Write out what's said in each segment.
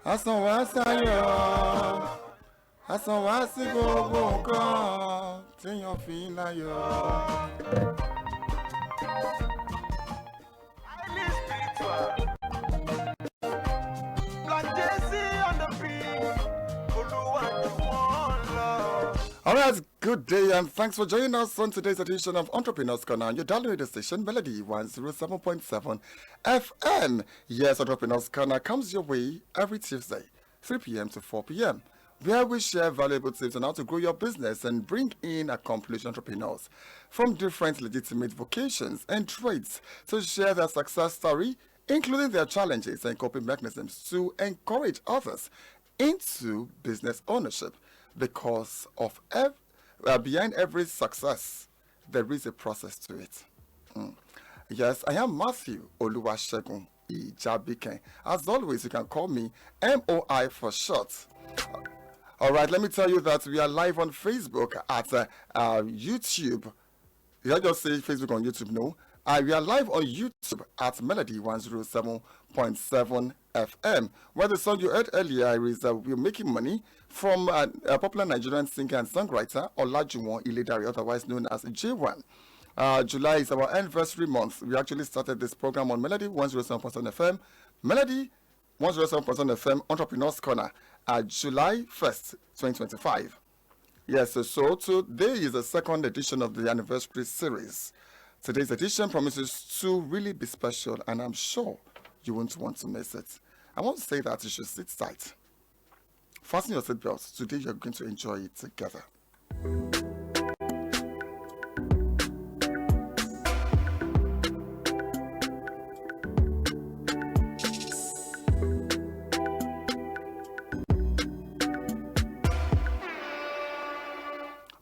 Asan wa sayo, asan wa si gbogbo nǹkan téèyàn fi ń láyọ̀. Highly spiritual. Black Jesse on the beat. Oluwa you want love. All right, good day and thanks for joining us on today's edition of Entrepreneurs Corner. You're dialing the station Melody 107.7 FM. Yes, Entrepreneurs Corner comes your way every Tuesday, 3 p.m. to 4 p.m., where we share valuable tips on how to grow your business and bring in accomplished entrepreneurs from different legitimate vocations and trades to share their success story, including their challenges and coping mechanisms to encourage others into business ownership. Because of behind every success, there is a process to it. Yes, I am Matthew Oluwasegun Ijabiken. As always, you can call me MOI for short. All right, let me tell you that we are live on Facebook at YouTube. Did I just say Facebook on YouTube? No. We are live on YouTube at Melody 107.7 FM, where the song you heard earlier is We're Making Money from a popular Nigerian singer and songwriter, Olajuwon Iledari, otherwise known as J1. July is our anniversary month. We actually started this program on Melody 107.7 FM, Melody 107.7 FM, Entrepreneurs Corner, July 1st, 2025. Yes, so today is the second edition of the anniversary series. Today's edition promises to really be special, and I'm sure you won't want to miss it. I want to say that you should sit tight. Fasten your seatbelts. Today you're going to enjoy it together.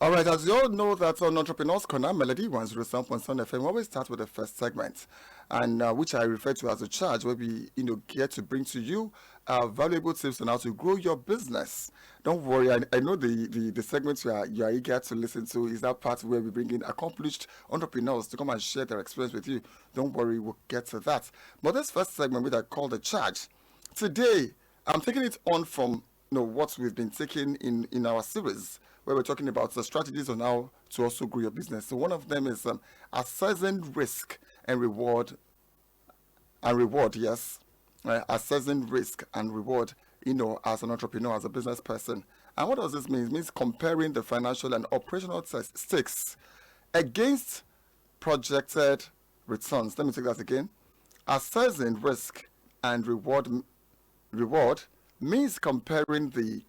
All right, as you all know that on Entrepreneurs Corner, Melody 107.7 FM, we always start with the first segment, and which I refer to as a charge, where we get to bring to you valuable tips on how to grow your business. Don't worry, I know the segment you are eager to listen to is that part where we bring in accomplished entrepreneurs to come and share their experience with you. Don't worry, we'll get to that. But this first segment, which I call the charge, today I'm taking it on from what we've been taking in our series, where we're talking about the strategies on how to also grow your business. So one of them is assessing risk and reward. Yes, assessing risk and reward. As an entrepreneur, as a business person. And what does this mean? It means comparing the financial and operational stakes against projected returns. Let me take that again. Assessing risk and reward means comparing the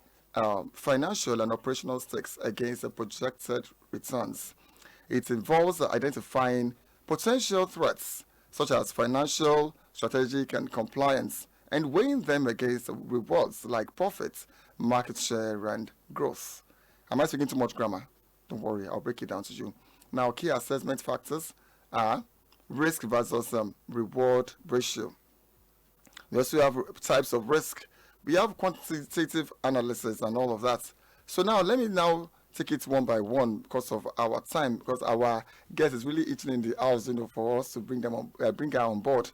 financial and operational stakes against the projected returns. It involves identifying potential threats such as financial, strategic, and compliance, and weighing them against rewards like profits, market share, and growth. Am I speaking too much grammar? Don't worry, I'll break it down to you. Now, key assessment factors are risk versus reward ratio. We also have types of risk. We have quantitative analysis and all of that. So now, let me take it one by one because of our time, because our guest is really itching in the house, for us to bring her on board.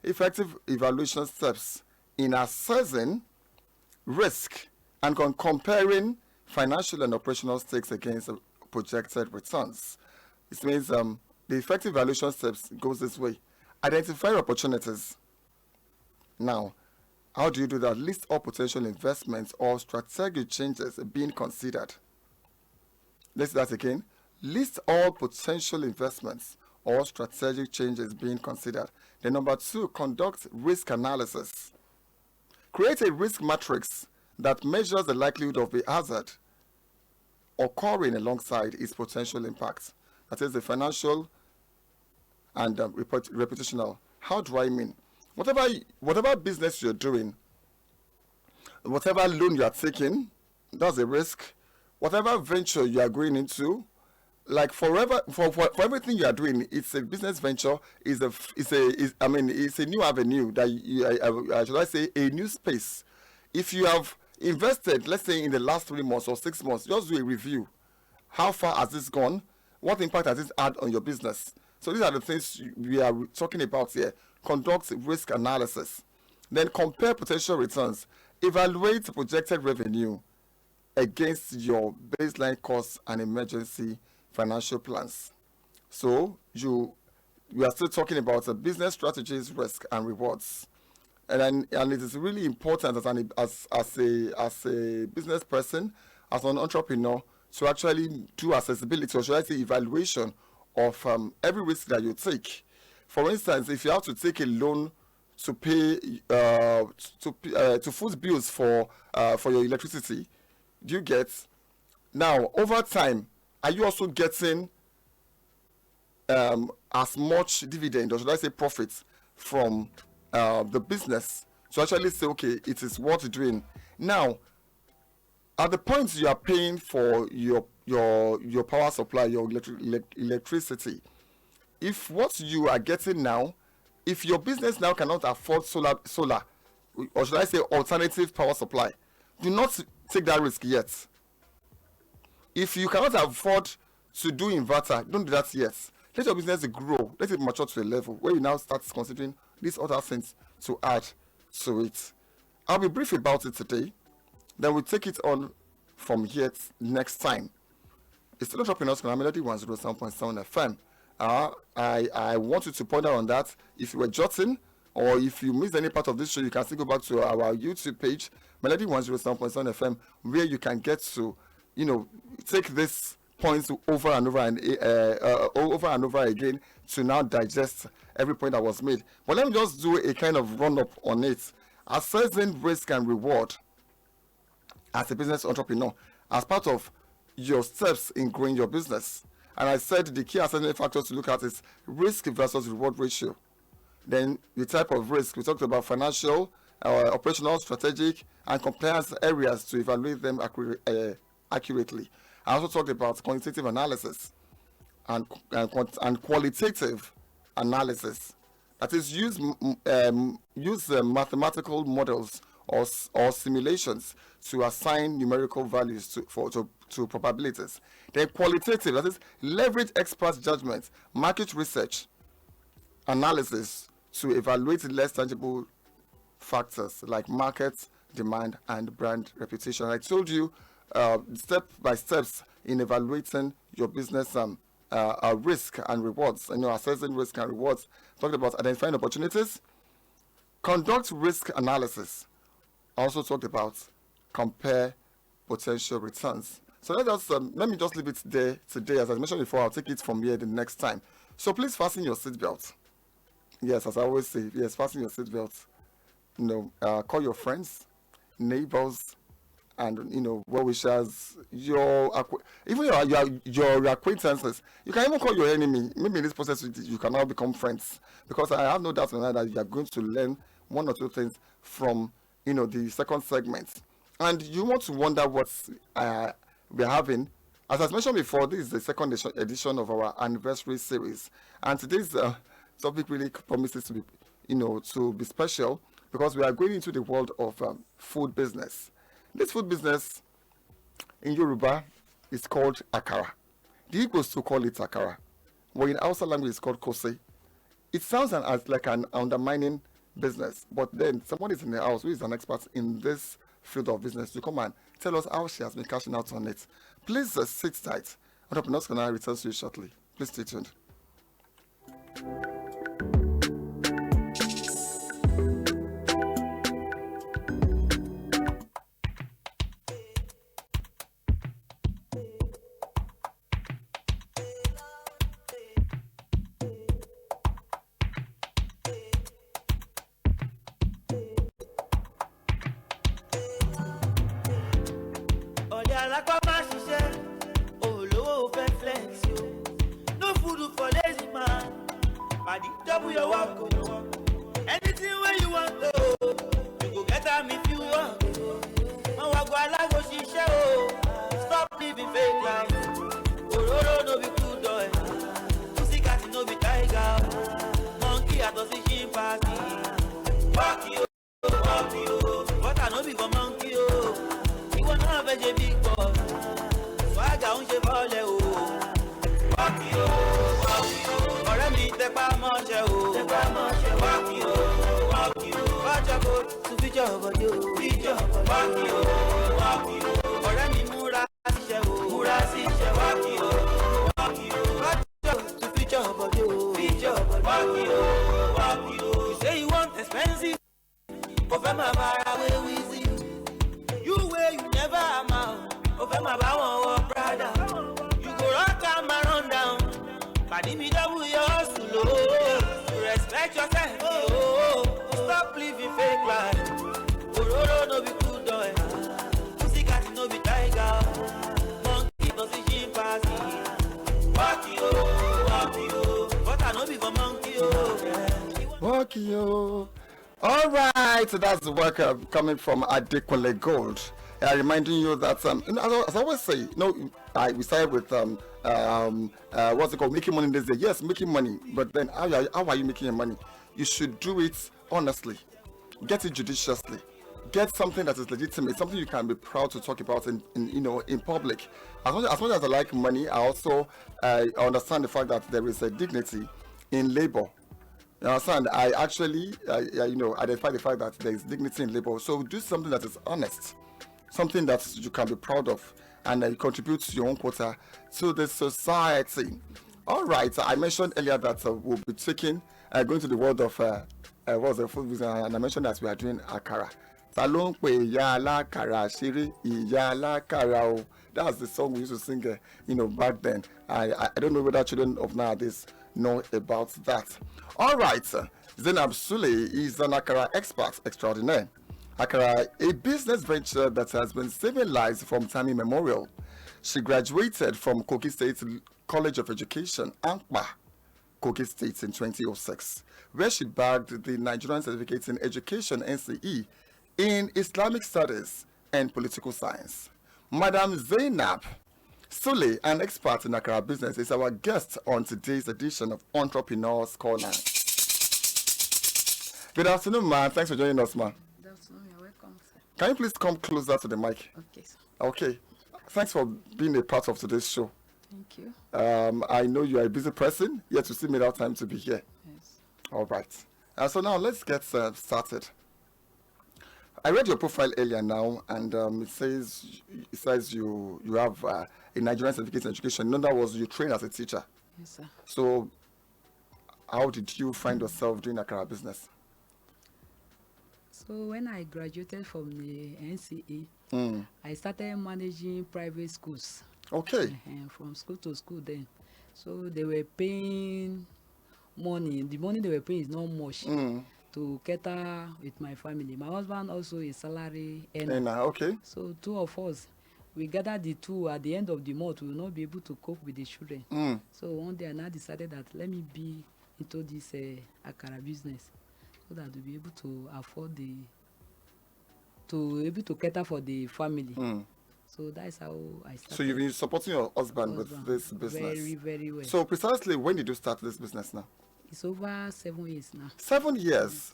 Effective evaluation steps in assessing risk and comparing financial and operational stakes against projected returns. This means the effective evaluation steps goes this way. Identify opportunities. Now, how do you do that? List all potential investments or strategic changes being considered. Let's do that again. List all potential investments or strategic changes being considered. Then number 2, conduct risk analysis. Create a risk matrix that measures the likelihood of a hazard occurring alongside its potential impact. That is the financial and reputational. How do I mean? Whatever business you're doing, whatever loan you are taking, that's a risk. Whatever venture you are going into, like for everything you are doing, it's a business venture. It's a new avenue that should I say a new space. If you have invested, let's say in the last 3 months or 6 months, just do a review. How far has this gone? What impact has this had on your business? So these are the things we are talking about here. Conduct risk analysis. Then compare potential returns. Evaluate projected revenue against your baseline costs and emergency financial plans. So we are still talking about business strategies, risk and rewards. And it is really important as a business person, as an entrepreneur, to actually do accessibility, or should I say evaluation of every risk that you take. For instance, if you have to take a loan to pay to foot bills for your electricity, do you get? Now, over time, are you also getting as much dividend, or should I say profits, from the business to actually say, okay, it is worth doing? Now, at the point you are paying for your power supply, your electricity, if what you are getting now, if your business now cannot afford solar, or should I say alternative power supply, do not take that risk yet. If you cannot afford to do inverter, don't do that yet. Let your business grow. Let it mature to a level where you now start considering these other things to add to it. I'll be brief about it today. Then we'll take it on from here next time. It's still Entrepreneurs on Melody 107.7 FM. I want you to point out on that. If you were jotting, or if you missed any part of this show, you can still go back to our YouTube page, Melody 107.7 FM, where you can get to, take this points over and over again to now digest every point that was made. But let me just do a kind of run-up on it. Assessing risk and reward as a business entrepreneur as part of your steps in growing your business. And I said the key assessment factors to look at is risk versus reward ratio. Then the type of risk, we talked about financial, operational, strategic, and compliance areas to evaluate them accurately. I also talked about quantitative analysis and qualitative analysis. That is, use mathematical models or simulations to assign numerical values to probabilities. Then qualitative, that is, leverage expert judgment, market research, analysis to evaluate less tangible factors like market demand and brand reputation. I told you step by steps in evaluating your business risk and rewards, assessing risk and rewards. Talked about identifying opportunities, conduct risk analysis. Also talked about compare potential returns. So let me just leave it there today. As I mentioned before, I'll take it from here the next time. So please fasten your seatbelt. Yes, as I always say, yes, fasten your seatbelt. Call your friends, neighbors, and well-wishers, your acquaintances. You can even call your enemy. Maybe in this process you can now become friends, because I have no doubt that you are going to learn one or two things from the second segment. And you want to wonder what we're having. As I mentioned before, this is the second edition of our anniversary series, and today's topic really promises to be to be special, because we are going into the world of food business. This food business in Yoruba is called Akara. The Igbos to call it Akara, but in Hausa language it's called Kose. It sounds like an undermining business, but then someone is in the house who is an expert in this field of business to come and tell us how she has been cashing out on it. Please sit tight. Entrepreneurs Can return to you shortly. Please stay tuned. What I know be for monkey, méje big boss. Swagger ń ṣe bọ́ọ̀lẹ̀ o. Wọ́ọ̀kì o, wọ́ọ̀kì o. Ọ̀rẹ́ mi tẹpá mọ́ṣẹ́ o. Wọ́ọ̀kì o, wọ́ọ̀kì o. Wájà kó tún fíjọ́ ọ̀bọ̀dé o. Wọ́ọ̀kì o, wọ́ọ̀kì o. Ọ̀rẹ́ mi múra síṣẹ́ o. Wọ́ọ̀kì o, wọ́ọ̀kì o. Wájà kó tún fíjọ́ ọ̀bọ̀dé o. Wọ́ọ̀kì o, wọ́ọ̀kì o. You say you want expensive. Over my bar away with you. You way you never amount. Over my bar one brother. You go rock and run down. Paddy me double your hustle. You respect yourself. Oh. Stop living fake life. Ororo no be good doing. Pussycat no be tiger. Monkey no see chimpanzee. Walk you. But I no be for monkey. Walk you. All right, so that's the work coming from Adekunle Gold. Reminding you that, as I always say, we started with what's it called, making money this day. Yes, making money, but then how are you making your money? You should do it honestly, get it judiciously, get something that is legitimate, something you can be proud to talk about in public. As much as I like money, I also understand the fact that there is a dignity in labor. You understand? I actually, identify the fact that there is dignity in labor. So do something that is honest, something that you can be proud of, and you contribute your own quota to the society. All right. I mentioned earlier that we'll be going to the world of what's the food business, and I mentioned that we are doing Akara. Salon pe iya alakara shiri iya alakara o. That's the song we used to sing, back then. I don't know whether children of nowadays know about that. All right, Zainab Sule is an Akara expert extraordinaire. Akara, a business venture that has been saving lives from time immemorial. She graduated from Kogi State College of Education, Ankpa, Kogi State in 2006, where she bagged the Nigerian Certificate in Education (NCE) in Islamic Studies and Political Science. Madam Zainab Sule, an expert in Akara business, is our guest on today's edition of Entrepreneurs Corner. Good afternoon, ma'am. Thanks for joining us, ma'am. Good afternoon. You're welcome, sir. Can you please come closer to the mic? Okay, sir. Okay. Thanks for being a part of today's show. Thank you. I know you are a busy person, yet you still made out time to be here. Yes. All right. So now let's get started. I read your profile earlier now, and it says you have a Nigerian certificate in education. In other words, you train as a teacher. Yes, sir. So how did you find yourself doing Akara business? So when I graduated from the NCE, I started managing private schools. Okay. From school to school then. So they were paying money. The money they were paying is not much to cater with my family. My husband also is salary earner. Okay. So two of us, we gathered the two at the end of the month. We will not be able to cope with the children. So one day I now decided that let me be into this Akara business, so that we'll be able to afford to cater for the family. So that's how I started. So you've been supporting your husband with this business? Very, very well. So precisely when did you start this business now? It's over 7 years now. 7 years.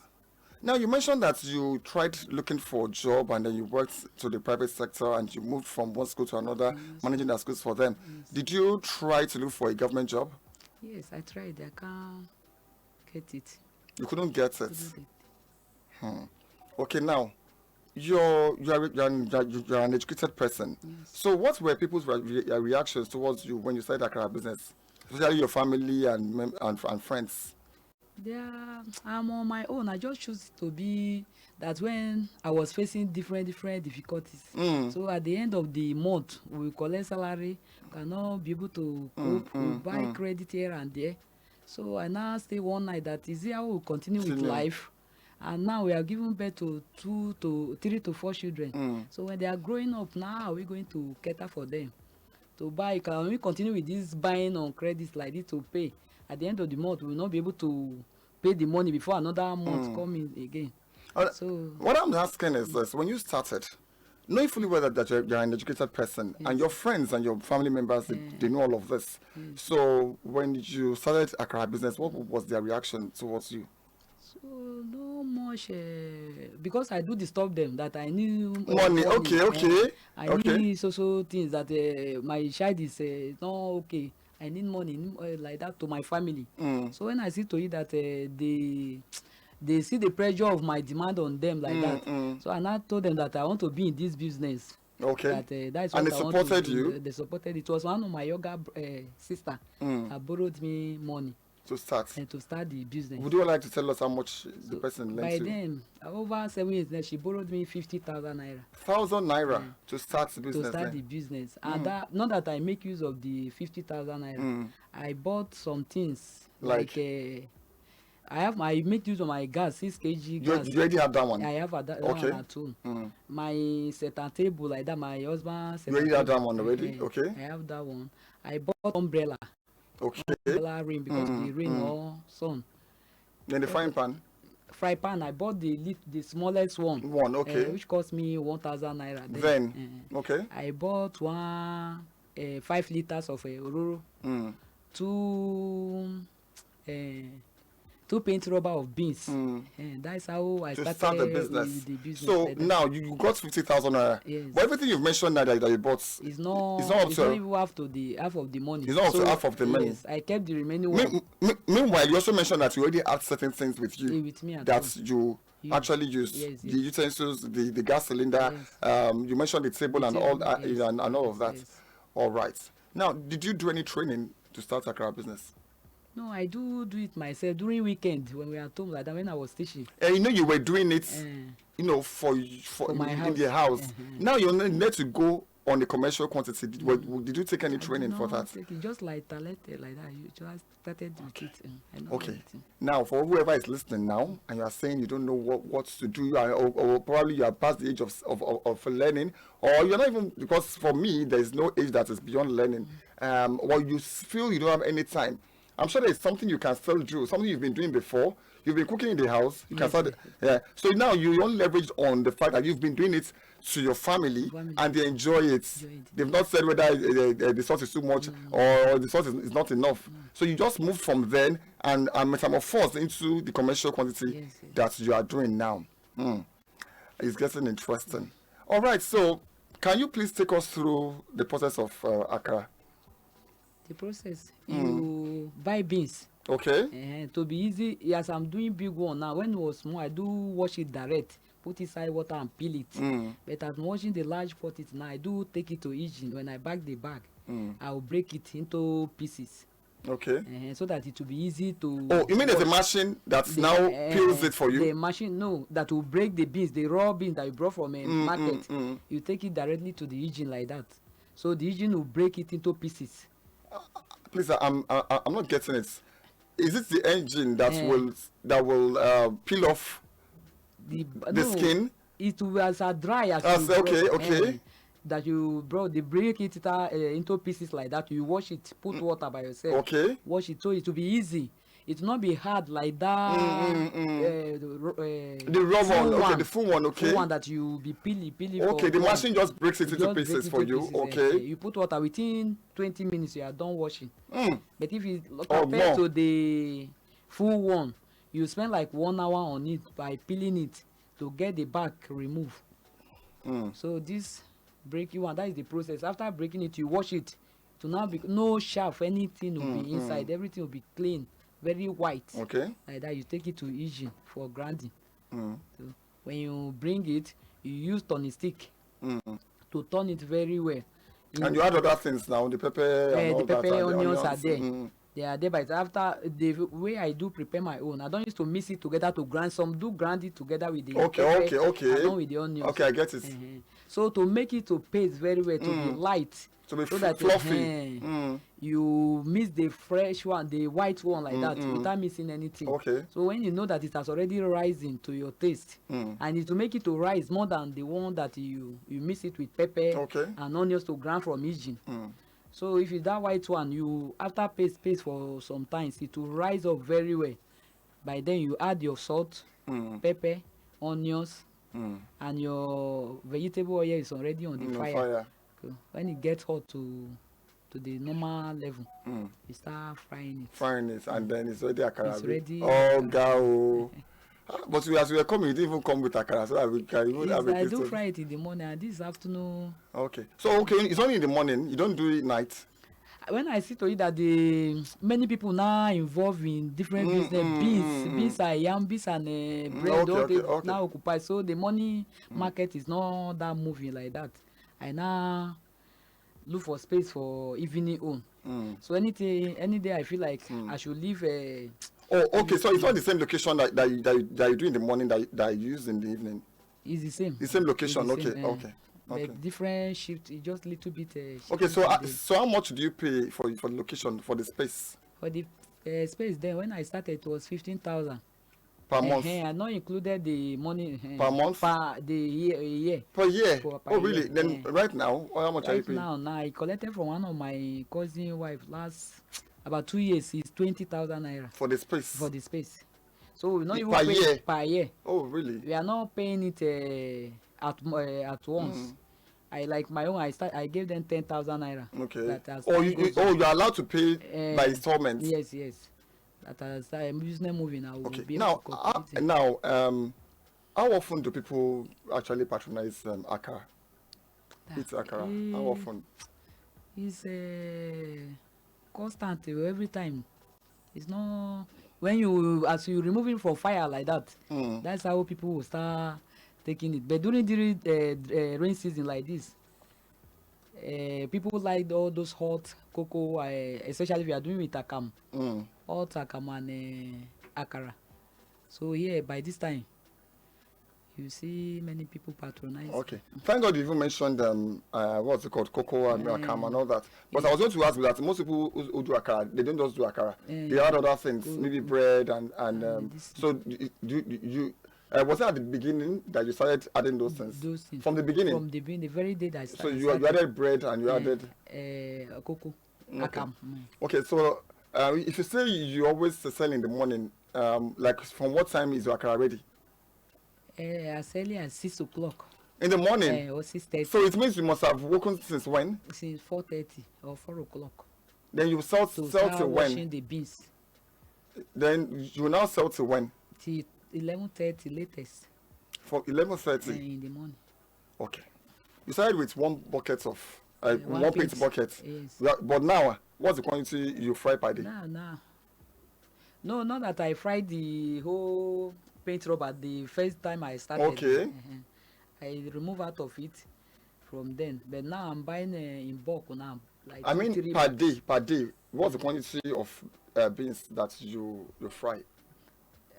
Now you mentioned that you tried looking for a job and then you worked to the private sector and you moved from one school to another, managing the schools for them. Did you try to look for a government job? Yes, I tried. I can't get it. You couldn't get it. Okay, now you're an educated person. Yes. So what were people's reactions towards you when you started Akara business, especially your family and friends? I'm on my own. I just choose to be that when I was facing different difficulties. So at the end of the month, we collect salary, cannot be able to cope, we buy credit here and there. So I now stay one night that is how we'll continue with life. And now we are giving birth to 3 to 4 children. So when they are growing up, now how are we going to cater for them? To buy, can we continue with this buying on credits like this to pay? At the end of the month, we will not be able to pay the money before another month coming again. So what I'm asking is this: when you started, knowing fully well that you're an educated person, and your friends and your family members, they know all of this. So when you started Akara business, what was their reaction towards you? So no much because I do disturb them that I need Money. Okay, okay. I Okay. need so things that my child is not okay. I need money like that to my family. So when I see to it that they see the pressure of my demand on them like that. So I now told them that I want to be in this business. Okay. That is And what they I want to supported do. you? They supported. It was one of my younger sister that borrowed me money To start. to start the business. Would you like to tell us how much the person lent By you? then, over 7 years now, she borrowed me 50,000 naira 1,000 naira to start the business. to start then? the business. And that, not that I make use of the 50,000 naira. I bought some things Like? I make use of my gas, 6 kg You gas. already have that one. I have that Okay. one at home. My set and table like that, my husband set You already and have that table. one already? Okay. I have that one. I bought umbrella Okay. rain because the rain or sun. Then the frying pan. Fry pan, I bought the smallest one. One, okay. Which cost me 1,000 naira. Then, okay. I bought 5 liters of ororo, two paint rubber of beans. That's how I To started start the business. with the business. So like that. now you got 50,000 naira. Yes. But everything you've mentioned now that you bought, It's not up to- even half of the money. It's not up to half of the money. Yes, I kept the remaining one meanwhile, you also mentioned that you already had certain things with you with me at that home. you Yes. actually used. Yes, The utensils, the gas cylinder, you mentioned the table The and table, all that, yes, and all of that. yes. All right. Now, did you do any training to start Akara business? No, I do it myself during weekend when we are at home like that when I was teaching. And you know you were doing it, Eh, for my in the house. Mhm. Now you need to go on a commercial quantity. Did you take any training for that? Just like talented like that. You just started with it. I know Okay. everything. Now, for whoever is listening now, and you are saying you don't know what to do, or probably you are past the age of learning, or you're not even, because for me, there is no age that is beyond learning. Or you feel you don't have any time. I'm sure there's something you can still do, something you've been doing before. You've been cooking in the house. You can Yes, start, yeah. So now you only leverage on the fact that you've been doing it to your family, and they enjoy it. Enjoy it. They've not said whether the sauce is too much or the sauce is not enough. So you just move from then and metamorphose into the commercial quantity Yes, yes. that you are doing now. It's getting interesting. All right, so can you please take us through the process of Akara? The process, you buy beans. Okay. To be easy, yes, I'm doing big one now. When it was small, I do wash it direct, put inside water and peel it. But I'm washing the large quantity now. I do take it to engine. When I bag the bag, I will break it into pieces. Okay. So that it will be easy to. Oh, you mean there's a machine that now peels it for The you? machine, no, that will break the beans, the raw beans that you brought from a market. You take it directly to the engine like that. So the engine will break it into pieces. Please, I'm not getting it. Is it the engine that will peel off the skin? It will as dry as As- you okay, brought, okay. that you brought, they break it into pieces like that. You wash it, put water by yourself. Okay. Wash it so it will be easy. It will not be hard like that. The raw full one, okay, the full one, okay. Full one that you be peeling. Okay, the for long. machine just breaks it It into just break pieces for into you. pieces, Okay. You put water within 20 minutes. You are done washing. But if you Or compare more. to the full one, you spend like 1 hour on it by peeling it to get the back removed. So this breaking one, that is the process. After breaking it, you wash it to now be no chaff, anything will be inside. Everything will be clean, very white. Okay. Like that, you take it to engine for grinding. So when you bring it, you use turning stick to turn it very well. And you add other things now, the pepper and all The pepper, that. And the onions are there. Mm. They are there, but after the way I do prepare my own, I don't use to mix it together to grind. Some do grind it together with the pepper along with the onions. Okay, I get it. So to make it to paste very well, to be light, To be so that fluffy. you mix the fresh one, the white one like that, without mixing anything. Okay. So when you know that it has already rising to your taste, and it will make it to rise more than the one that you mix it with pepper Okay. and onions to grind from engine. So if it's that white one, you after paste for some time, it will rise up very well. By then you add your salt, pepper, onions, and your vegetable oil is already on the fire. So when it gets hot to the normal level, you start frying it. Frying it, and then it's already Akara. It's ready. Oh, go. But as we were coming, you didn't even come with Akara, so that we can even have a I taste do of- fry it in the morning and this afternoon. Okay. So, okay, it's only in the morning. You don't do it night. When I see to it that the many people now involved in different business, beans are yam, beans and bread, all they now occupy. So the money market is not that moving like that. I now look for space for evening own. So any day I feel like I should leave. Oh, okay. So it's not the same location that you do in the morning that you use in the evening. It's the same. The same location. It's the Okay. same, Okay. Okay. But different shift, it's just little bit. Okay. shift So in the- so how much do you pay for the location, for the space for the space then when I started it was 15,000. per month? I not included the money Per month? per the year. Per year? Per Oh, really? year, Then right now, how much are you Right paying? now I collected from one of my cousin wife last about 2 years. It's 20,000 naira For the space? for the space. So we not even Per pay year? per year. Oh, really? We are not paying it at once. I like my own. I gave them 10,000 naira. Okay. That has Oh, time goes on. you're allowed to pay by installments. Yes. That as business moving, I will Okay. be able Now, to complete it. how often do people actually patronize Akara? Eat Akara. How often? It's constant every time. It's not when as you remove it from fire like that. That's how people will start taking it. But during the rain season like this, people like all those hot cocoa, especially if you are doing with akam, hot akam and akara. So yeah, by this time, you see many people patronize. Okay. Thank God you even mentioned what's it called, cocoa and akam and all that. But I was going to ask you that most people who do Akara, they don't just do Akara. They add other things, maybe bread and so you was it at the beginning that you started adding those things? Those things. From the beginning? From the beginning, the very day that I So started. you added bread and you added... cocoa, Okay. akam. Okay, so if you say you always sell in the morning, like from what time is your Akara ready? As early as 6 o'clock. In the morning? Or 6:30. So it means you must have woken since when? Since 4:30 or 4 o'clock. Then you sell To till start when? washing the beans Then you now sell till when? till 11:30 latest For 11:30. in the morning. Okay. You started with one bucket of one one paint paint, bucket. yes. Yeah, but now, what's the quantity you fry per day? No, not that I fried the whole paint rubber the first time I started. Okay. I remove out of it from then. But now I'm buying in bulk now. Like I mean, 3 per bags. day, what's the quantity of beans that you fry?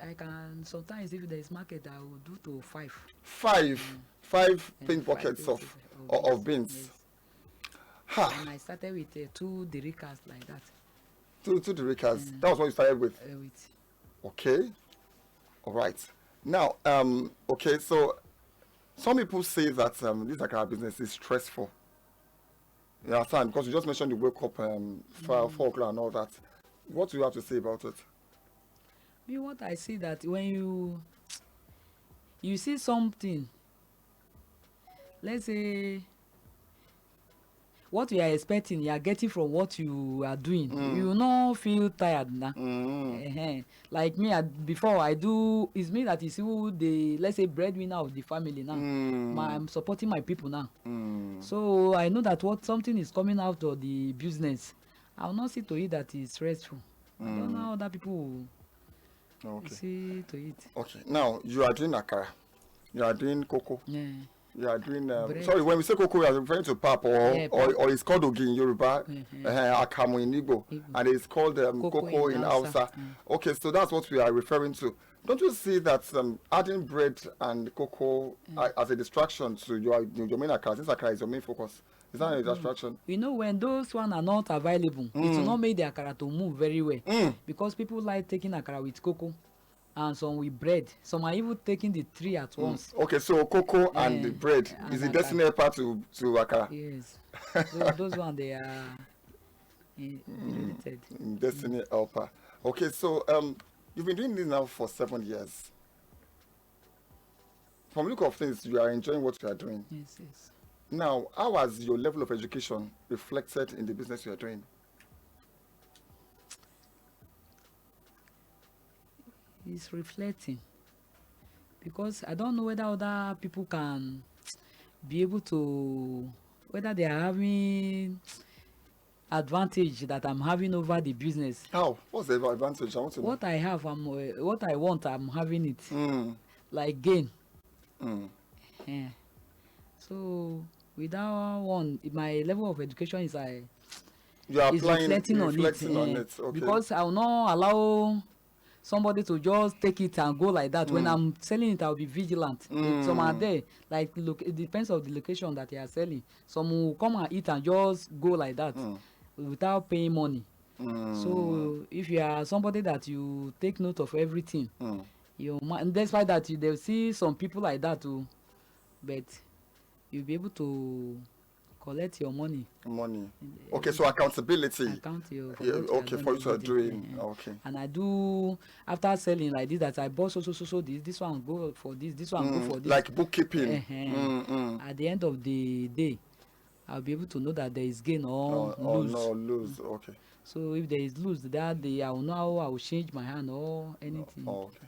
I can sometimes if there is market I will do to 5. Five paint 5 buckets paint of beans. Yes. Ha! And I started with 2 derricas like that. Two derricas. That was what you started with. Okay. All right. Now, okay, so some people say that this Akara business is stressful. You understand? Because you just mentioned you wake up 4 o'clock and all that. What do you have to say about it? Me, what I see that when you see something, let's say what you are expecting, you are getting from what you are doing. You will not feel tired now. Like me, before I do, it's me that is who the, let's say, breadwinner of the family now. I'm supporting my people now. So I know that what something is coming out of the business, I will not see to it that is stressful. I don't know how other people will see to it. Okay. Now, you are doing Akara. You are doing cocoa. Yeah. You are doing... Bread. sorry, when we say cocoa, we are referring to pap or it's called ogi in Yoruba, akamu in Igbo, and it's called cocoa in Hausa. Okay, so that's what we are referring to. Don't you see that adding bread and cocoa as a distraction to your main Akara, since Akara is your main focus, is that a distraction? You know, when those one are not available, it will not make the Akara to move very well. Because people like taking Akara with cocoa and some with bread. Some are even taking the 3 at once. Okay, so cocoa and the bread and is the Akara. destiny part to Akara. Yes. Those one they are limited. Destiny helper. Okay, so you've been doing this now for 7 years. From the look of things, you are enjoying what you are doing. Yes. Now, how has your level of education reflected in the business you are doing? It's reflecting. because I don't know whether other people can be able to, whether they are having advantage that I'm having over the business. How? What's the advantage? I want to know. What I have, what I want, I'm having it. Mm. Like gain. Mm. Yeah. So without one, my level of education is You are is applying, reflecting on reflecting on it. it. Okay. Because I will not allow somebody to just take it and go like that. When I'm selling it, I'll be vigilant. Some are there, like look, it depends on the location that they are selling. Some will come and eat and just go like that without paying money. So if you are somebody that you take note of everything, and despite that they'll see some people like that too, but you'll be able to collect your money. Okay, so accountability. Account your Yeah, okay, for you to are doing. Okay. And I do, after selling like this, that I bought so this one go for this one go for this. Like bookkeeping. At the end of the day, I'll be able to know that there is gain or lose. No, lose. Okay. So if there is lose that day, I will know how I will change my hand or anything. Okay.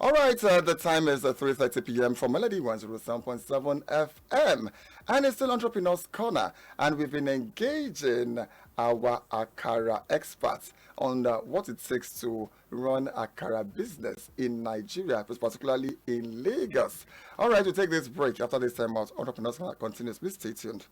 All right, the time is 3:30 p.m. for Melody 107.7 FM. And it's still Entrepreneurs Corner. And we've been engaging our Akara experts on what it takes to run Akara business in Nigeria, particularly in Lagos. All right, we'll take this break. After this time out, Entrepreneurs Corner continues. Please stay tuned.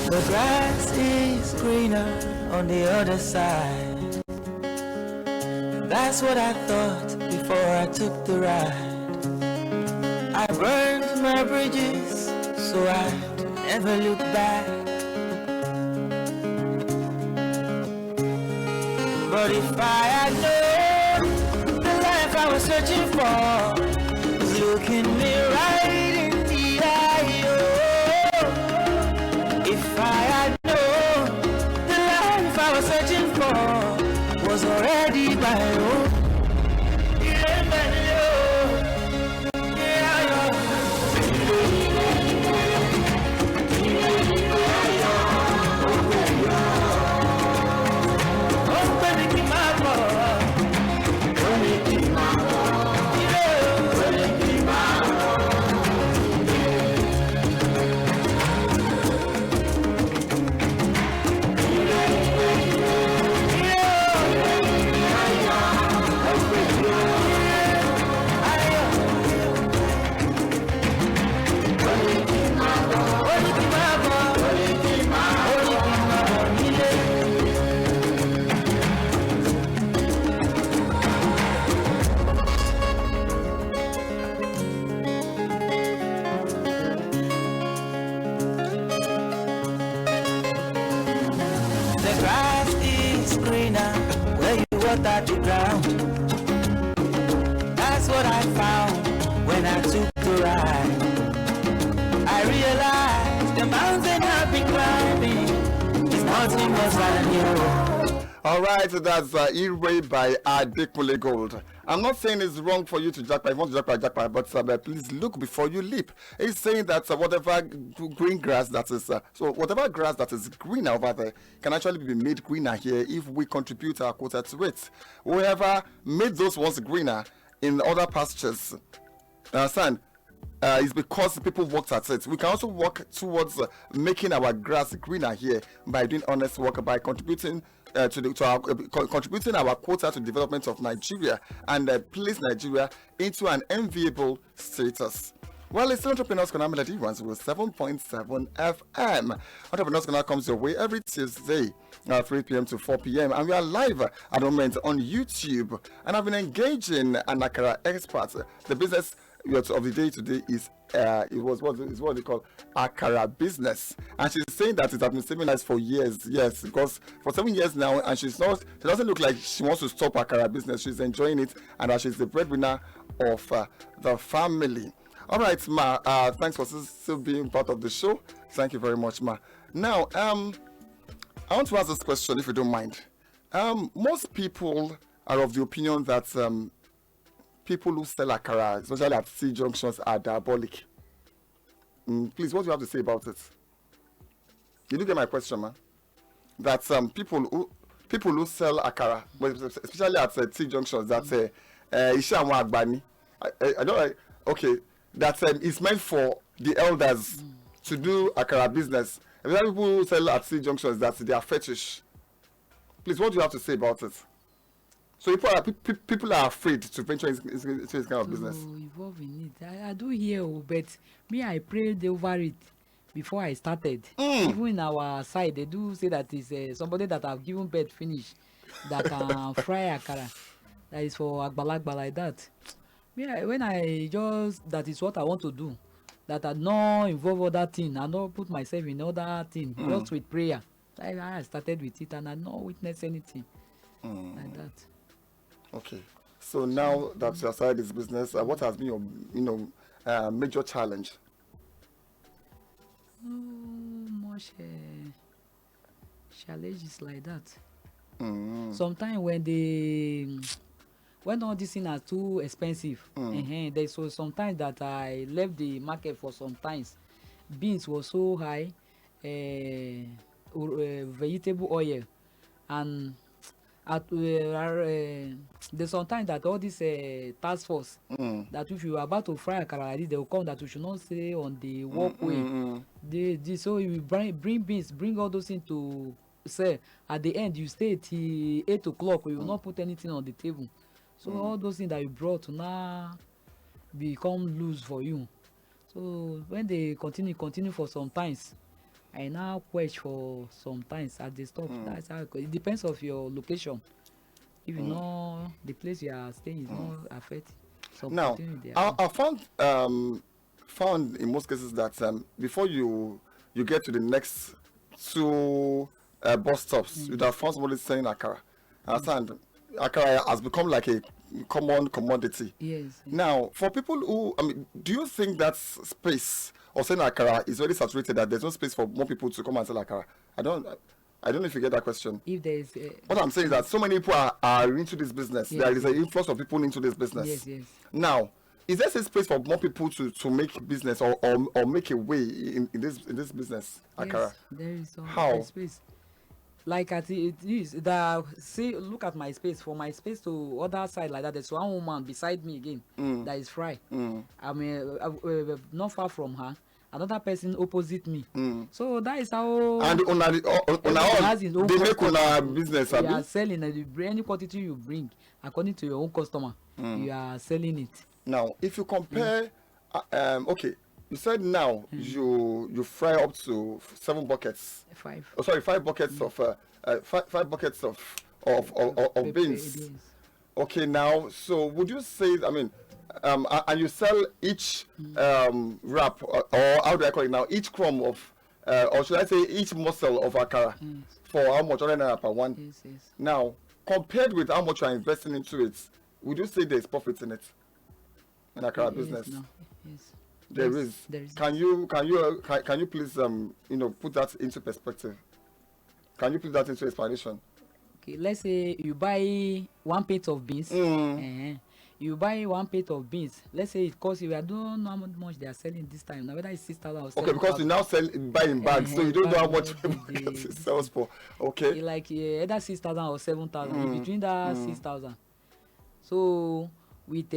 The grass is greener on the other side. That's what I thought before I took the ride. I burned my bridges so I'd never look back. But if I had known the life I was searching for was looking me right in the eye, if I had known the life I was searching for was already my own. The grass is greener where you water the ground. That's what I found when I took the ride. I realized the mountain I've been climbing is nothing more than you. All right, so that's E-Ray by Adekunle Gold. I'm not saying it's wrong for you to jackpot. If you want to jackpot, but please look before you leap. It's saying that whatever green grass that is, so whatever grass that is greener over there can actually be made greener here if we contribute our quota to it. Whoever made those ones greener in other pastures, understand? Is because people worked at it. We can also work towards making our grass greener here by doing honest work, by contributing contributing our quota to development of Nigeria and place Nigeria into an enviable status. Well, it's Entrepreneurs Corner Melody 107.7 FM. Entrepreneurs Corner comes your way every Tuesday, 3 p.m. to 4 p.m. And we are live at the moment on YouTube. And I've been engaging an Akara expert. The business of the day today is what they call Akara business, and she's saying that it has been stabilized for years. Yes, because for 7 years now, and she doesn't look like she wants to stop Akara business. She's enjoying it, and she's the breadwinner of the family. All right, Ma. Thanks for still being part of the show. Thank you very much, Ma. Now, I want to ask this question, if you don't mind. Most people are of the opinion that people who sell akara, especially at C junctions, are diabolic. Please, what do you have to say about it? You do get my question, man? That people who sell akara, but especially at T junctions, that iṣẹ́ àwọn àgbà ni. I don't like. Okay, that it's meant for the elders to do akara business. And there are people who sell at T junctions that they are fetish. Please, what do you have to say about it? So people are afraid to venture into this kind of business. Involved in it. I do hear, but me, I prayed over it before I started. Even in our side, they do say that it's somebody that have given birth finish that can fry akara. That is for agbalagba like that. Me, when I just that is what I want to do. That I not involve other thing. I not put myself in other thing. Just with prayer. I started with it and I not witness anything like that. Okay, so now that you started this business, what has been your major challenge? Much challenges like that. Sometimes when all these things are too expensive, there's so sometimes that I left the market for some times. Beans was so high, vegetable oil, and there's sometimes that all this task force that if you are about to fry akara like this, they will come that we should not stay on the walkway. So you bring beans, bring all those things to sell. At the end, you stay till 8 o'clock. You will not put anything on the table. So all those things that you brought now become loose for you. So when they continue for some times, I now quench for some times at the stop. That's how it depends of your location. If you know the place you are staying is not affected. So Now, I found in most cases that before you get to the next two bus stops, you'd have found somebody selling akara. Understand? Akara has become like a common commodity. Yes. Now, for people who, do you think that space of selling akara is very saturated, that there's no space for more people to come and sell akara? I don't know if you get that question. If there is What I'm saying is that so many people are into this business. Yes. There is an influx of people into this business. Yes. Now, is there a space for more people to make business or make a way in this business, akara? Yes, there is some How? space. Like at it is that look at my space. For my space to other side like that, there's one woman beside me again that is fry. I mean, not far from her, another person opposite me. So that is how. And they make una business. You are selling any quantity you bring according to your own customer. You are selling it. Now, if you compare, okay, you said now you fry up to 7 buckets. 5. Oh, sorry, 5 buckets of 5 buckets of beans. Okay, now, so would you say? I mean, and you sell each wrap or how do I call it now? Each crumb of, or should I say, each morsel of akara for how much? 100 naira per one. Yes. Now, compared with how much you are investing into it, would you say there is profit in it? In akara business? No. Yes. There Yes, is. there is. Can you please put that into perspective? Can you put that into explanation? Okay, let's say you buy 1 plate of beans. You buy 1 plate of beans. Let's say it costs you. I don't know how much they are selling this time. Now whether it's 6,000 or 7,000. Okay, because you now buy in bags, so you don't know how much it sells for. Okay. Like either 6,000 or 7,000. Between that 6,000. So with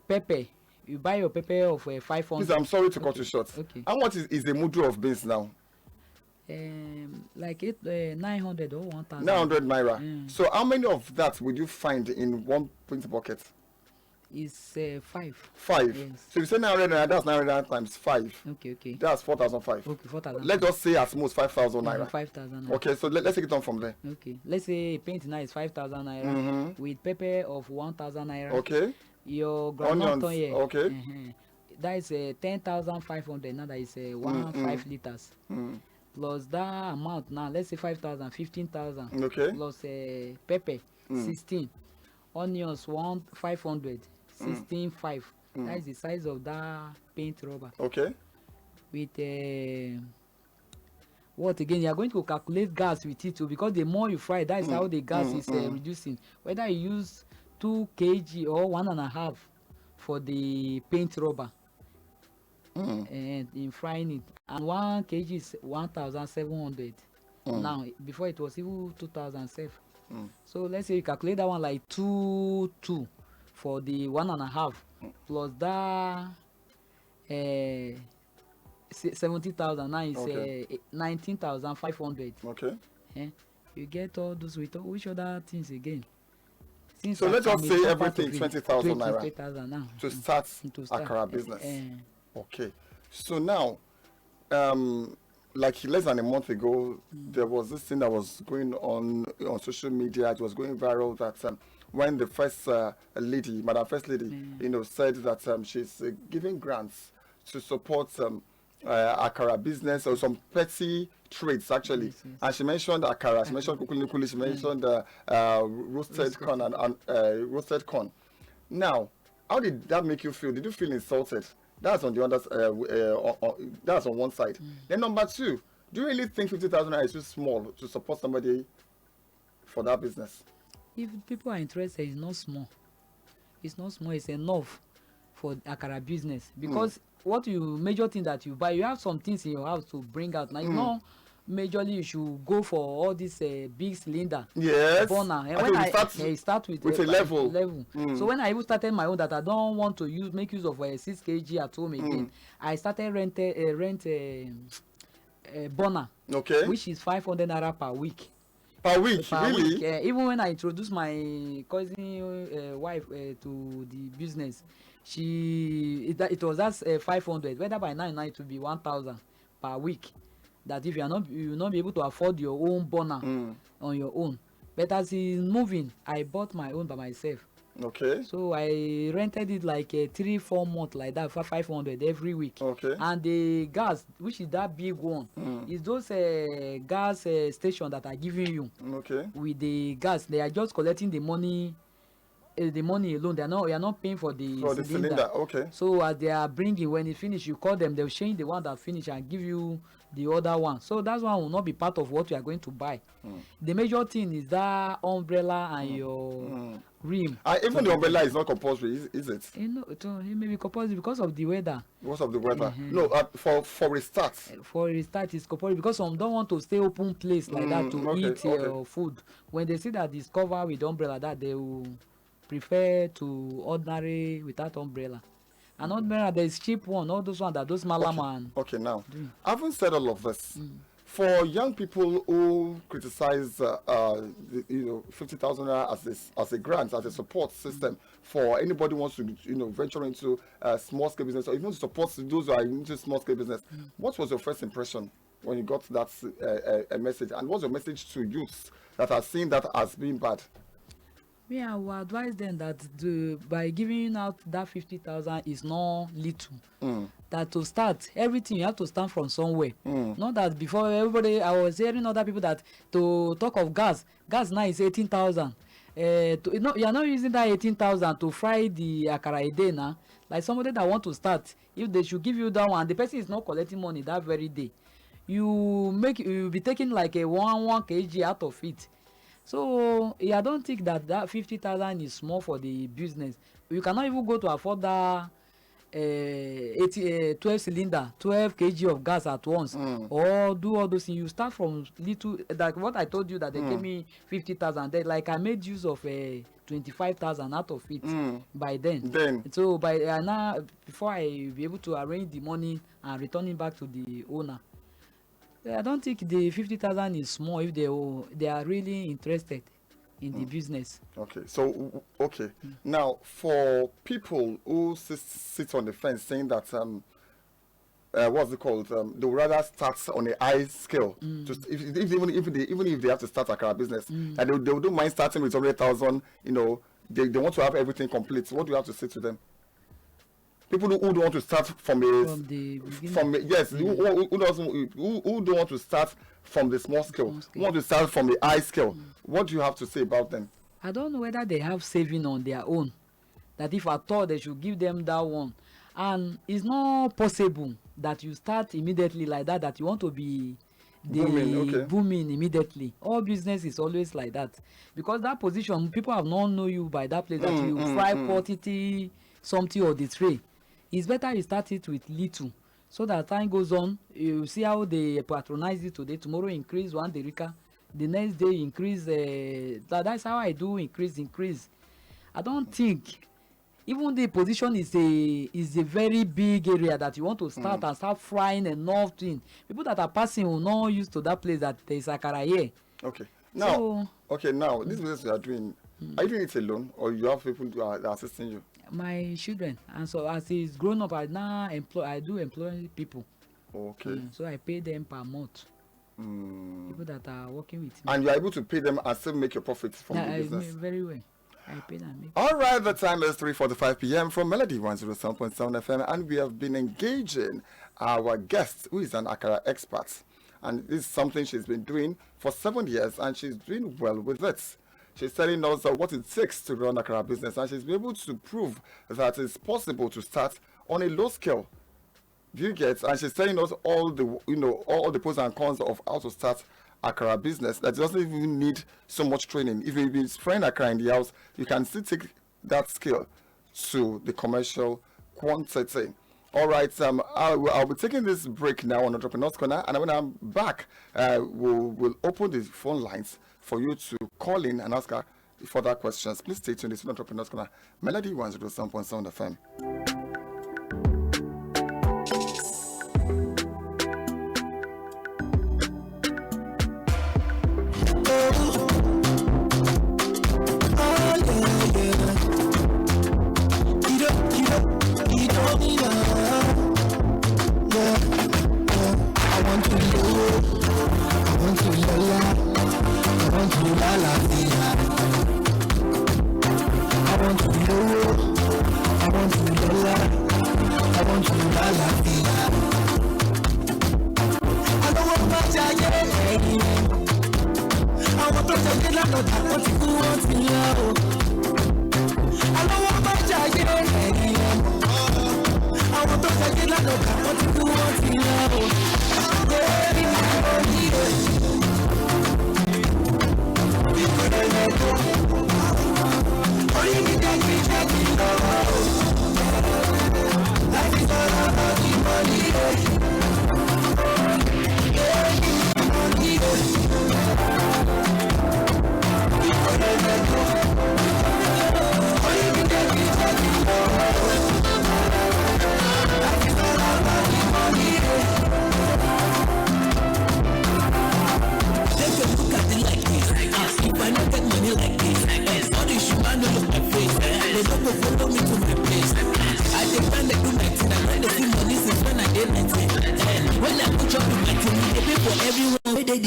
pepper, you buy your pepper of 500. Please, I'm sorry to cut you short. Okay. How much is the mudu of beans now? Like 900 or 1,000. 900 naira. So how many of that would you find in one print bucket? It's 5. 5. Yes. So if you say 900 naira, that's 900 times 5. Okay. That's 4,500. Okay, 4,000. Let's just say at most 5,000 naira. 5,000. Okay, so let's take it on from there. Okay. Let's say paint now is 5,000 naira with pepper of 1,000 naira. Okay. Your groundnut Onions. Okay. That is 10,500. Now that is 5 liters. Plus that amount now, let's say 5,000, 15,000. Okay. Plus pepper, 16. Onions, 500, 16,500. That is the size of that paint rubber. Okay. With what again? You are going to calculate gas with it too, because the more you fry, that is how the gas is reducing. Whether you use 2 kg or 1.5 for the paint rubber, and in frying it, and 1 kg is 1,700. Now, before it was even 2,007. So let's say you calculate that one like 2 for the 1.5 plus that 70,000. Now it's 19,500. Okay. You get all those with which other things again? Since So let's just say part everything of it, 20,000 naira 20,000 now. to start To start. Akara business. Eh, Okay. So now, like less than a month ago, there was this thing that was going on social media. It was going viral that when the first lady, Madam First Lady, said that she's giving grants to support Akara business or some petty trades actually. Yes. And she mentioned Akara, she mentioned kukuli, she mentioned roasted corn and roasted corn. Now, how did that make you feel? Did you feel insulted? That's on the other. That's on one side. Then number two, do you really think 50,000 is too small to support somebody for that business? if people are interested, it's not small. It's not small. It's enough for Akara business, because what you major thing that you buy, you have some things in your house to bring out. Now, it's not majorly you should go for all this big cylinder. Yes. Burner. And Okay, when we start with a level. So when I even started my own, that I don't want to make use of 6 kg at home again, I started rent burner, Okay. which is 500 naira per week. Per week, Per really? week. Even when I introduced my cousin wife to the business, it was that 500. Whether by now it will be 1,000 per week. That if you will not be able to afford your own burner on your own. But as it's moving, I bought my own by myself. Okay. So I rented it like 3-4 months like that for 500 every week. Okay. And the gas, which is that big one, is those gas station that are giving you Okay. with the gas. They are just collecting the money alone. You are not paying for the cylinder. Okay. So as they are bringing, when it finish, you call them. They'll change the one that finish and give you the other one. So that one will not be part of what you are going to buy. The major thing is that umbrella and your rim. Even the umbrella is not compulsory, is it? It may be compulsory because of the weather. Because of the weather. No, for a start. For a start, it's compulsory because some don't want to stay open place like that to eat food. When they see that it's covered with umbrella, that they will prefer to ordinary without umbrella. And umbrella, there's cheap one, all those ones that those malaman. Okay, now, having said all of this, for young people who criticize, 50,000 as a grant, as a support system for anybody who wants to, venture into small scale business or even to support those who are into small scale business, what was your first impression when you got that a message? And what's your message to youths that are seeing that as being bad? Me, I will advise them that by giving out that 50,000 is not little. That to start everything, you have to start from somewhere. Not that before everybody, I was hearing other people that to talk of gas now is 18,000. You are not using that 18,000 to fry the akara a day now. Like somebody that want to start, if they should give you that one, the person is not collecting money that very day. You be taking like a 1 kg out of it. So I don't think that 50,000 is small for the business. You cannot even go to afford that 12 cylinder, 12 kg of gas at once, or do all those things. You start from little, like what I told you that they gave me 50,000. Like I made use of 25,000 out of it by then. So by now, before I be able to arrange the money and return it back to the owner. I don't think the 50,000 is small if they are really interested in the business. Okay, so now for people who sit on the fence saying that what's it called? They would rather start on a high scale. Even if they have to start Akara business, and they don't mind starting with 100,000. They want to have everything complete. What do you have to say to them? People who don't want to start from who don't want to start from the small scale, who want to start from the high scale. What do you have to say about them? I don't know whether they have saving on their own, that if at all they should give them that one. And it's not possible that you start immediately like that you want to be they booming immediately. All business is always like that, because that position people have not know you by that place that you fry quantity something or the tray. It's better you start it with little, so that time goes on, you see how they patronize it today, tomorrow increase 1 derica, the next day increase. That's how I do increase. I don't think even the position is a very big area that you want to start and start frying enough thing. People that are passing will not used to that place that there is Akara here. Now this business you are doing, are you doing it alone or you have people who are assisting you? My children, and so as he's grown up, I do employ people. So I pay them per month. People that are working with me. And you are able to pay them and still make your profits from the business? Very well. I pay them. All right, the time is 3:45 p.m. from Melody 107.7 FM, and we have been engaging our guest, who is an Akara expert. And this is something she's been doing for 7 years, and she's doing well with it. She's telling us what it takes to run Akara business, and she's been able to prove that it's possible to start on a low scale. Do you get? And she's telling us all the pros and cons of how to start Akara business. That doesn't even need so much training. If you've been spraying Akara in the house, you can still take that skill to the commercial quantity. All right, I'll be taking this break now on Entrepreneur's Corner, and when I'm back, we'll open the phone lines for you to call in and ask her further questions. Please stay tuned. This is Entrepreneur's Corner, Melody 107.7 FM.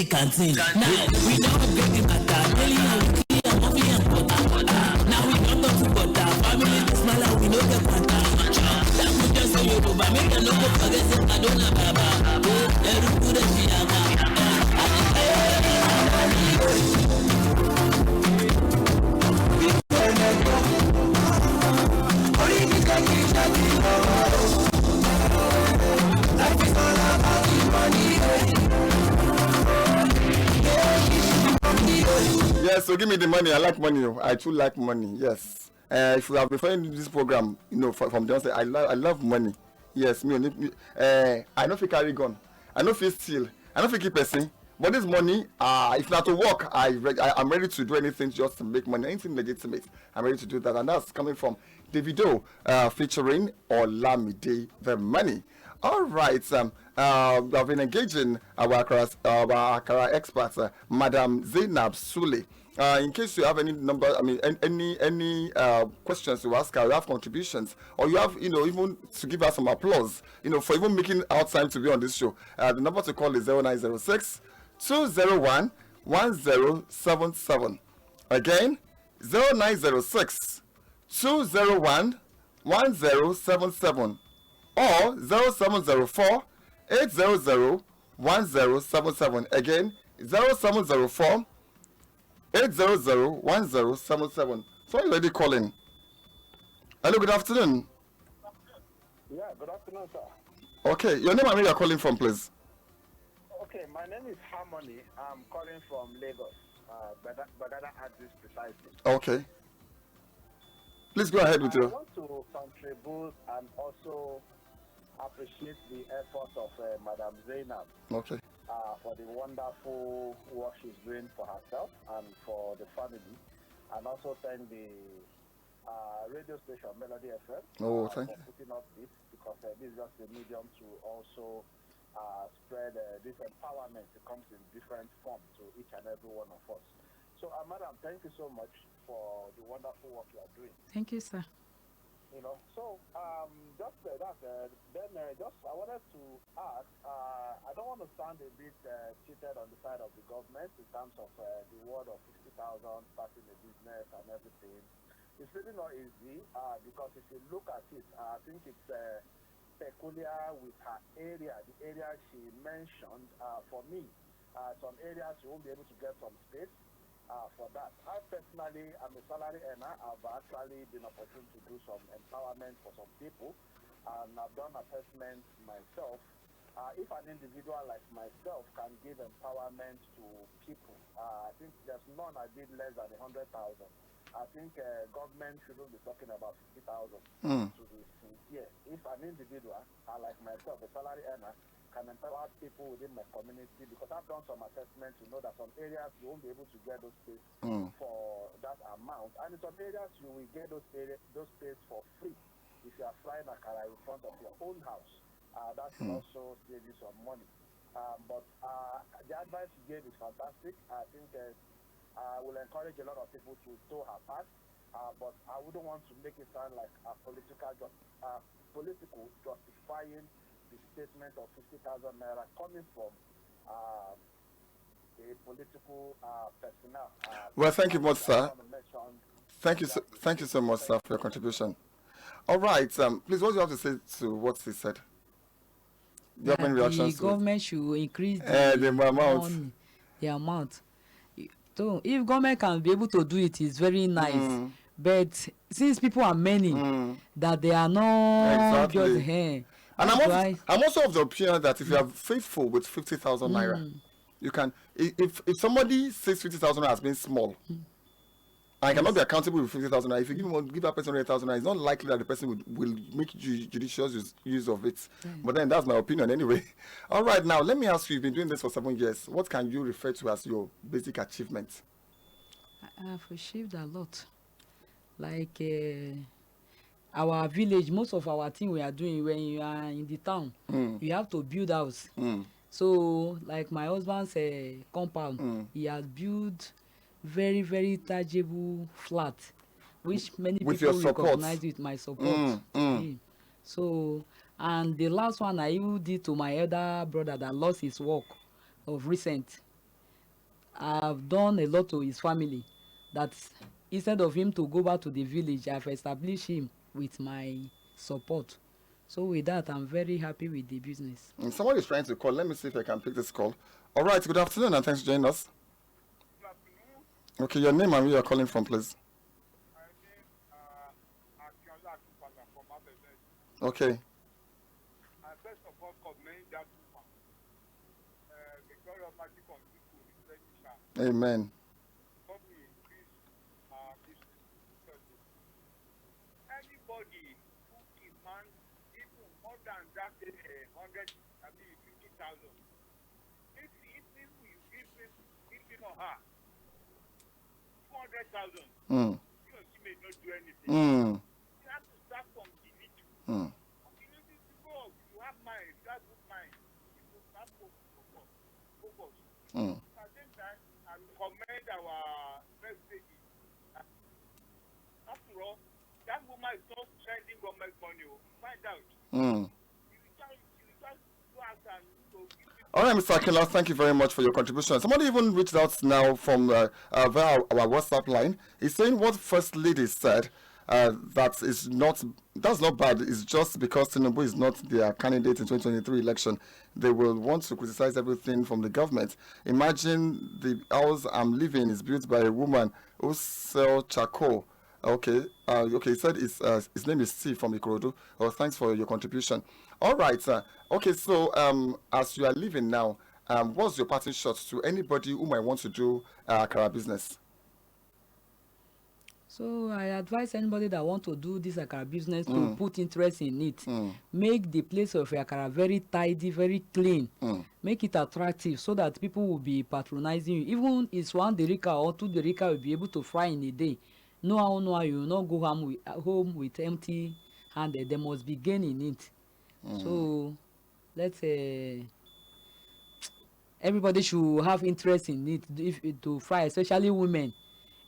Canteen. Now we don't get the matter. Daily and weekly and monthly and quarter. Now we don't talk to butter. Family this smile we know get quanta. That we just say you but make them no go forget say I don't have baba. Every good as she Yes, so give me the money. I like money. I too like money. Yes. If you have been following this program, from the onset, I love money. Yes, I know if you carry gun, I know if you steal, I know if you keep person. But this money, if not to work, I'm ready to do anything just to make money, anything legitimate. I'm ready to do that, and that's coming from Davido, featuring Olamide the Money. All right, I've been engaging our Akara expert, Madam Zainab Sule. In case you have any any questions to ask her, you have contributions, or you have, even to give her some applause, for even making out time to be on this show. The number to call is 0906 201 1077. Again, 0906 201 1077. Or 0704 800 1077. Again, 0704 800 1077. So you already calling. Hello, good afternoon. Yeah, good afternoon, sir. Okay, your name and where you're calling from, please. Okay, my My name is Harmony. I'm calling from Lagos. Badada address precisely. Okay. Please go ahead with I your. want to contribute and also appreciate the effort of Madam Zainab Okay. for the wonderful work she's doing for herself and for the family, and also thank the radio station Melody FM Oh, for thank you. putting up this, because this is just a medium to also spread this empowerment. It comes in different forms to each and every one of us. So, Madam, thank you so much for the wonderful work you are doing. Thank you, sir. You know, so just that. Then just I wanted to ask. I don't want to sound a bit cheated on the side of the government in terms of the word of 50,000 starting a business and everything. It's really not easy because if you look at it, I think it's peculiar with her area. The area she mentioned, for me, some areas you won't be able to get some space. For that, I personally am a salary earner. I've actually been opportune to do some empowerment for some people, and I've done assessment myself. If an individual like myself can give empowerment to people, I think there's none I did less than 100,000. I think government shouldn't be talking about 50,000 to be sincere. If an individual like myself, a salary earner, can empower people within my community, because I've done some assessments to know that some areas you won't be able to get those space for that amount, and in some areas you will get those space for free if you are frying Akara in front of your own house. That will also save you some money. But the advice you gave is fantastic. I think I will encourage a lot of people to do her part, but I wouldn't want to make it sound like a political justifying the statement of 50,000 naira coming from a political personnel. Well, thank you much, sir. Thank you so much, sir, for your contribution. All right. Please, what do you have to say to what he said? Do you have any reactions The to it? government should increase the amount. money, the amount. So if government can be able to do it, it's very nice. But since people are many, that they are not Exactly. just here. And I'm also of the opinion that if you are faithful with 50,000 naira, you can. If somebody says 50,000 naira has been small, I cannot be accountable with 50,000 naira. If you give that person 100,000 naira, it's not likely that the person will make judicious use of it. But then that's my opinion anyway. All right, now let me ask you. You've been doing this for 7 years. What can you refer to as your basic achievement? I've achieved a lot. Like our village, most of our thing we are doing when you are in the town, you have to build house. So like my husband's compound, he has built very, very tangible flat, which many With people your support. recognize with my support. So, and the last one I even did to my elder brother that lost his work of recent. I've done a lot to his family, that instead of him to go back to the village, I've established him with my support. So with that, I'm very happy with the business. Somebody is trying to call. Let me see if I can pick this call. All right, good afternoon and thanks for joining us. Okay, your name and where you're calling from, please. Okay. First of all, commend that woman. The glory of Almighty continue to replenish her. Amen. God will increase this service. Anybody who demands even more than that 100, 50,000, if you give him or her 200,000, he or she may not do anything. You have to start from the little. You have mind, you have good mind. You have focus. At the same time, I commend our first lady. After all, that woman is not spending government money. Find out. You just go out and go. All right, Mr. Akila, thank you very much for your contribution. Somebody even reached out now from via our WhatsApp line. He's saying what First Lady said, that's not bad. It's just because Tinubu is not their candidate in 2023 election. They will want to criticize everything from the government. Imagine the house I'm living in is built by a woman who sells charcoal. Okay, he said his name is Steve from Ikorodu. Thanks for your contribution. All right, okay, so as you are leaving now, what's your parting shot to anybody who might want to do Akara business? So I advise anybody that want to do this Akara business to put interest in it. Make the place of Akara very tidy, very clean. Make it attractive so that people will be patronizing you. Even it's 1 derika or 2 derika will be able to fry in a day. No how you will not go home with empty handed. There must be gain in it. So let's everybody should have interest in it to fry, especially women.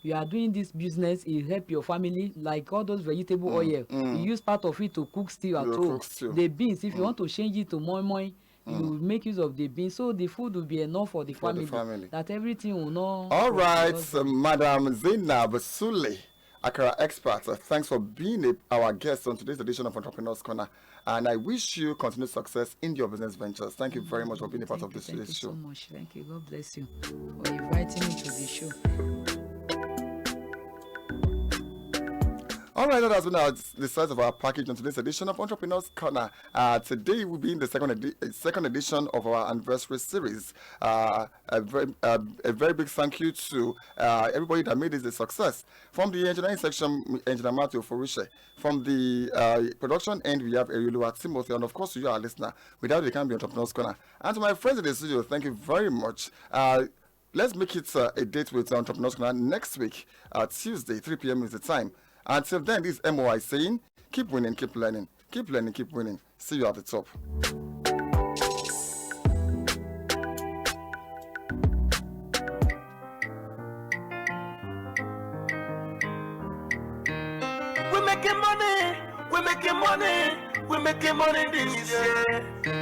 You are doing this business, it help your family, like all those vegetable oil. You use part of it to cook stew at home. The beans, if you want to change it to moi moi, you make use of the beans, so the food will be enough for the family. That everything will not. All right, Madam Zainab Sule, Akara expert, thanks for being our guest on today's edition of Entrepreneurs Corner, and I wish you continued success in your business ventures. Thank you very much for being a part of this show. Thank you so much. Thank you. God bless you for inviting me to the show. All right, that has been the size of our package on today's edition of Entrepreneurs Corner. Today will be in the second edition of our anniversary series. A very big thank you to everybody that made this a success. From the engineering section, Engineer Matthew Forishe. From the production end, we have Eriluwa Timothy. And of course, to you, our listener. Without you, it can't be Entrepreneurs Corner. And to my friends in the studio, thank you very much. Let's make it a date with Entrepreneurs Corner next week, Tuesday, 3 p.m. is the time. Until then, this is MOI saying, keep winning, keep learning, keep winning. See you at the top. We're making money this year.